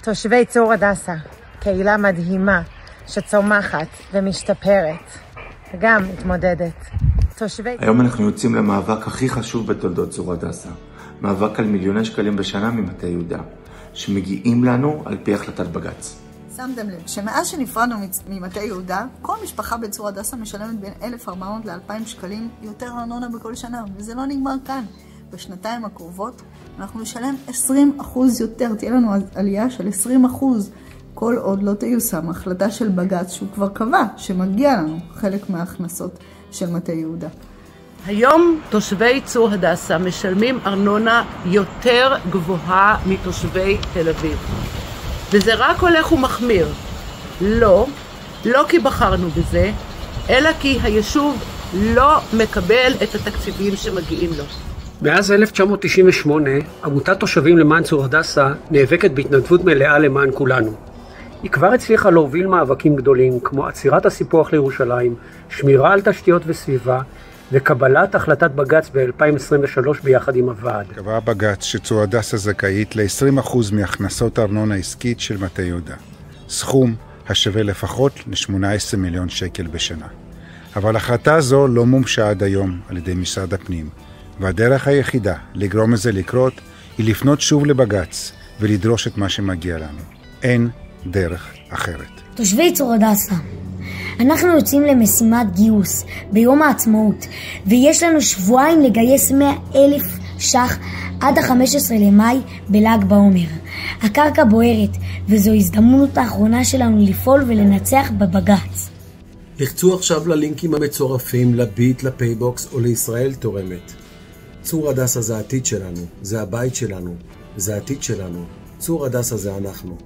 תושבי צור הדסה, קהילה מדהימה שצומחת ומשתפרת וגם מתמודדת. היום אנחנו יוצאים למאבק הכי חשוב בתולדות צור הדסה. מאבק על מיליוני שקלים בשנה ממטה יהודה, שמגיעים לנו על פי החלטת בג"ץ. שמתם לב שמאז שנפרדנו ממטה יהודה, כל משפחה בצור הדסה משלמת בין 1,400 ל-2,000 שקלים יותר ארנונה בכל שנה, וזה לא נגמר כאן. בשנתיים הקרובות אנחנו נשלם 20% יותר, תהיה לנו עלייה של 20%, כל עוד לא תיושם החלטה של בג"ץ שהוא כבר קבע שמגיע לנו חלק מההכנסות של מטה יהודה. היום תושבי צור הדסה משלמים ארנונה יותר גבוהה מתושבי תל אביב. וזה רק הולך ומחמיר. לא כי בחרנו בזה, אלא כי היישוב לא מקבל את התקציבים שמגיעים לו. מאז 1998, עמותת תושבים למען צור הדסה נאבקת בהתנדבות מלאה למען כולנו. היא כבר הצליחה להוביל מאבקים גדולים כמו עצירת הסיפוח לירושלים, שמירה על תשתיות וסביבה, וקבלת החלטת בג"ץ ב-2023 ביחד עם הוועד. קבע בג"ץ שצור הדסה זכאית ל-20% מהכנסות הארנונה העסקית של מטה יהודה. סכום השווה לפחות ל-18 מיליון שקל בשנה. אבל החלטה זו לא מומשה עד היום על ידי משרד הפנים, והדרך היחידה לגרום לזה לקרות היא לפנות שוב לבג"ץ ולדרוש את מה שמגיע לנו. אין דרך אחרת. תושבי צור הדסה, אנחנו יוצאים למשימת גיוס ביום העצמאות, ויש לנו שבועיים לגייס 100,000 ש"ח עד ה-15 למאי בל"ג בעומר. הקרקע בוערת, וזו הזדמנות האחרונה שלנו לפעול ולנצח בבג"ץ. לחצו עכשיו ללינקים המצורפים לביט, לפייבוקס או לישראל תורמת. צור הדסה זה העתיד שלנו, זה הבית שלנו, זה העתיד שלנו. צור הדסה זה אנחנו.